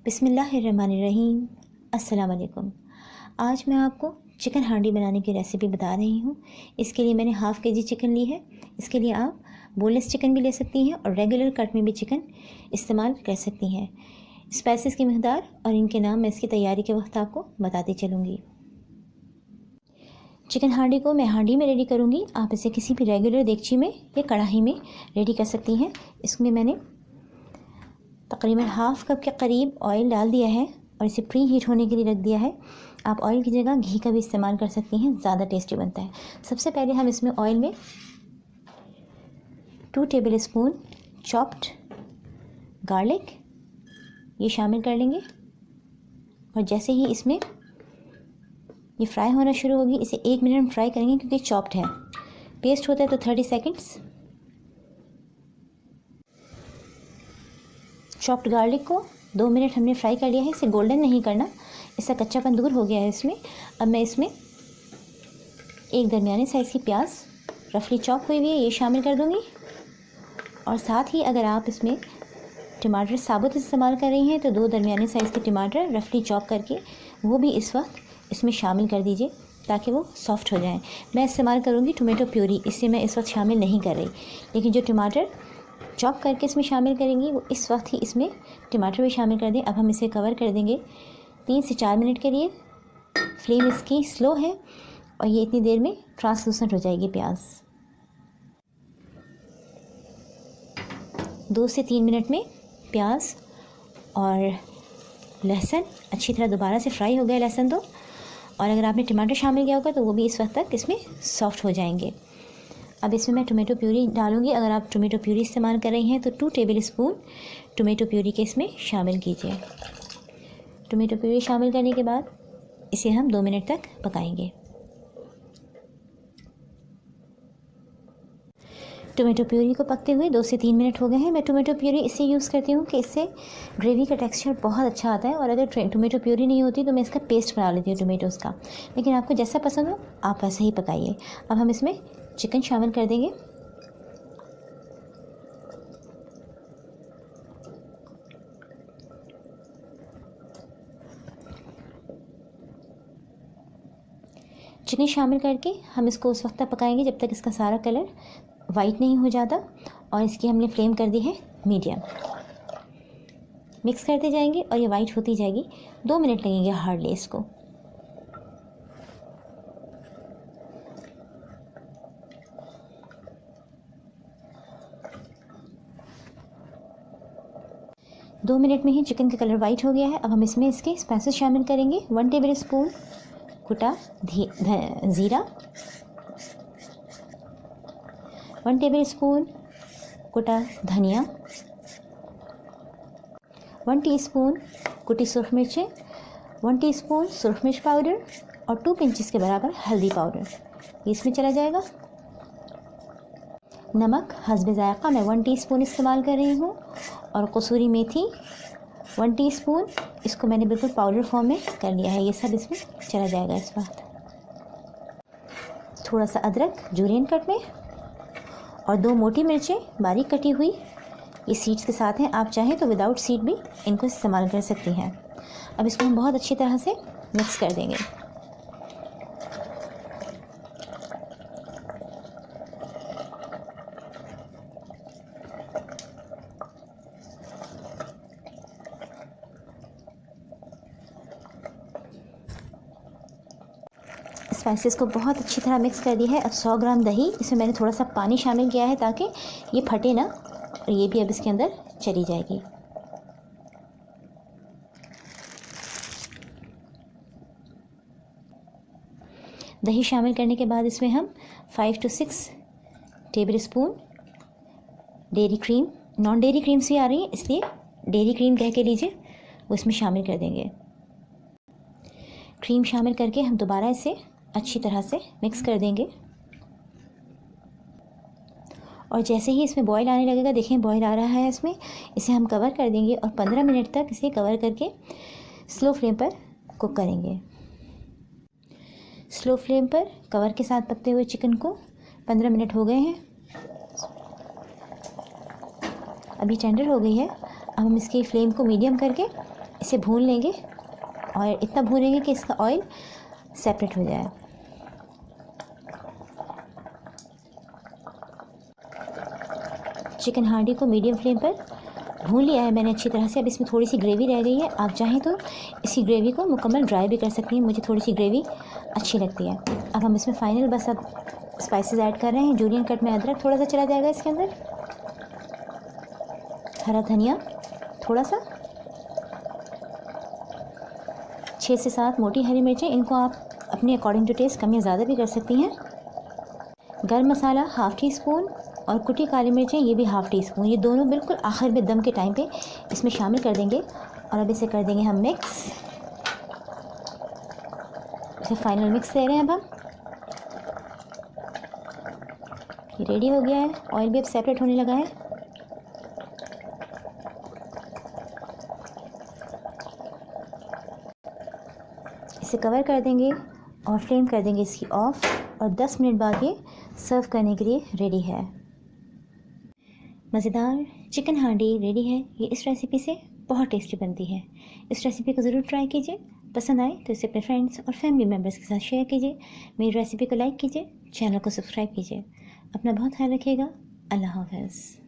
बिस्मिल्लाहिर्रहमानिर्रहीम। अस्सलाम वालेकुम। आज मैं आपको चिकन हांडी बनाने की रेसिपी बता रही हूँ। इसके लिए मैंने हाफ़ के जी चिकन ली है। इसके लिए आप बोनलेस चिकन भी ले सकती हैं और रेगुलर कट में भी चिकन इस्तेमाल कर सकती हैं। स्पाइसेस की मकदार और इनके नाम मैं इसकी तैयारी के वक्त आपको बताती चलूँगी। चिकन हांडी को मैं हांडी में रेडी करूँगी। आप इसे किसी भी रेगुलर देगची में या कढ़ाई में रेडी कर सकती हैं। इसमें मैंने तकरीबन हाफ़ कप के करीब ऑयल डाल दिया है और इसे प्री हीट होने के लिए रख दिया है। आप ऑयल की जगह घी का भी इस्तेमाल कर सकती हैं, ज़्यादा टेस्टी बनता है। सबसे पहले हम इसमें ऑयल में 2 टेबल स्पून चॉप्ड गार्लिक ये शामिल कर लेंगे और जैसे ही इसमें ये फ्राई होना शुरू होगी इसे 1 मिनट में फ्राई करेंगे क्योंकि चॉप्ड है। पेस्ट होता है तो 30 सेकंड्स। चॉप्ड गार्लिक को 2 मिनट हमने फ्राई कर लिया है। इसे गोल्डन नहीं करना, इसका कच्चापन दूर हो गया है इसमें। अब मैं इसमें एक दरमियाने साइज़ की प्याज रफली चॉप हुई हुई है ये शामिल कर दूंगी और साथ ही अगर आप इसमें टमाटर साबुत इस्तेमाल कर रही हैं तो 2 दरमियाने साइज़ के टमाटर रफली चॉप करके वो भी इस वक्त इसमें शामिल कर दीजिए ताकि वो सॉफ्ट हो जाएं। मैं इस्तेमाल करूँगी टोमेटो प्यूरी, इससे मैं इस वक्त शामिल नहीं कर रही, लेकिन जो टमाटर चॉप करके इसमें शामिल करेंगी वो इस वक्त ही इसमें टमाटर भी शामिल कर दें। अब हम इसे कवर कर देंगे 3 से 4 मिनट के लिए। फ्लेम इसकी स्लो है और ये इतनी देर में ट्रांसलूसेंट हो जाएगी प्याज। 2 से 3 मिनट में प्याज और लहसुन अच्छी तरह दोबारा से फ्राई हो गया लहसुन तो, और अगर आपने टमाटर शामिल किया होगा तो वो भी इस वक्त तक इसमें सॉफ्ट हो जाएंगे। अब इसमें मैं टोमेटो प्यूरी डालूंगी। अगर आप टोमेटो प्यूरी इस्तेमाल कर रही हैं तो 2 टेबल स्पून टोमेटो प्यूरी के इसमें शामिल कीजिए। टोमेटो प्यूरी शामिल करने के बाद इसे हम 2 मिनट तक पकाएंगे। टोमेटो प्यूरी को पकते हुए 2 से 3 मिनट हो गए हैं। मैं टोमेटो प्यूरी इससे यूज़ करती हूँ कि इससे ग्रेवी का टेक्सचर बहुत अच्छा आता है, और अगर टोमेटो प्यूरी नहीं होती तो मैं इसका पेस्ट बना लेती हूँ टोमेटोज़ का। लेकिन आपको जैसा पसंद हो आप वैसे ही पकाइए। अब हम इसमें चिकन शामिल कर देंगे। चिकन शामिल करके हम इसको उस वक्त तक पकाएंगे जब तक इसका सारा कलर वाइट नहीं हो जाता, और इसकी हमने फ्लेम कर दी है मीडियम। मिक्स करते जाएंगे और ये वाइट होती जाएगी। 2 मिनट लगेंगे हार्डली इसको। दो मिनट में ही चिकन का कलर वाइट हो गया है। अब हम इसमें इसके स्पाइसेस शामिल करेंगे। 1 टेबल स्पून कुटा ज़ीरा, 1 टेबल स्पून कुटा धनिया, 1 टीस्पून कुटी सुरख मिर्चें, 1 टीस्पून सुरख मिर्च पाउडर और 2 पिंचेस के बराबर हल्दी पाउडर ये इसमें चला जाएगा। नमक हस्बे ज़ायक़ा मैं 1 टीस्पून इस्तेमाल कर रही हूँ, और कसूरी मेथी 1 टीस्पून, इसको मैंने बिल्कुल पाउडर फॉर्म में कर लिया है। ये सब इसमें चला जाएगा इस वक्त। थोड़ा सा अदरक जुलियन कट में और 2 मोटी मिर्चें बारीक कटी हुई, ये सीड्स के साथ हैं। आप चाहें तो विदाउट सीड भी इनको इस्तेमाल कर सकती हैं। अब इसको हम बहुत अच्छी तरह से मिक्स कर देंगे। स्पाइसेस को बहुत अच्छी तरह मिक्स कर दिया है। अब 100 ग्राम दही, इसमें मैंने थोड़ा सा पानी शामिल किया है ताकि ये फटे ना, और ये भी अब इसके अंदर चली जाएगी। दही शामिल करने के बाद इसमें हम 5 से 6 table spoon dairy cream, non dairy creams भी आ रही हैं इसलिए डेयरी क्रीम कह के लीजिए, वो इसमें शामिल कर देंगे। क्रीम शामिल करके हम दोबारा इसे अच्छी तरह से मिक्स कर देंगे, और जैसे ही इसमें बॉईल आने लगेगा, देखें बॉईल आ रहा है इसमें, इसे हम कवर कर देंगे और 15 मिनट तक इसे कवर करके स्लो फ्लेम पर कुक करेंगे। स्लो फ्लेम पर कवर के साथ पकते हुए चिकन को 15 मिनट हो गए हैं। अभी टेंडर हो गई है। अब हम इसकी फ्लेम को मीडियम करके इसे भून लेंगे और इतना भूनेंगे कि इसका ऑयल सेपरेट हो जाए। चिकन हांडी को मीडियम फ्लेम पर भून लिया है मैंने अच्छी तरह से। अब इसमें थोड़ी सी ग्रेवी रह गई है। आप चाहें तो इसी ग्रेवी को मुकम्मल ड्राई भी कर सकती हैं, मुझे थोड़ी सी ग्रेवी अच्छी लगती है। अब हम इसमें फाइनल बस अब स्पाइसेस ऐड कर रहे हैं। जूलियन कट में अदरक थोड़ा सा चला जाएगा इसके अंदर, हरा धनिया थोड़ा सा, 6 से 7 मोटी हरी मिर्चें, इनको आप अपने अकॉर्डिंग टू टेस्ट कम या ज़्यादा भी कर सकती हैं। गरम मसाला ½ टी स्पून और कुटी काली मिर्चें ये भी ½ टी स्पून, ये दोनों बिल्कुल आखिर में दम के टाइम पे इसमें शामिल कर देंगे। और अब इसे कर देंगे हम मिक्स। इसे फाइनल मिक्स दे रहे हैं अब हम। ये रेडी हो गया है, ऑयल भी अब सेपरेट होने लगा है। इसे कवर कर देंगे और फ्लेम कर देंगे इसकी ऑफ, और 10 मिनट बाद ये सर्व करने के लिए रेडी है। मज़ेदार चिकन हांडी रेडी है। ये इस रेसिपी से बहुत टेस्टी बनती है। इस रेसिपी को ज़रूर ट्राई कीजिए। पसंद आए तो इसे अपने फ्रेंड्स और फैमिली मेम्बर्स के साथ शेयर कीजिए। मेरी रेसिपी को लाइक कीजिए, चैनल को सब्सक्राइब कीजिए। अपना बहुत ख्याल रखिएगा। अल्लाह हाफ़िज़।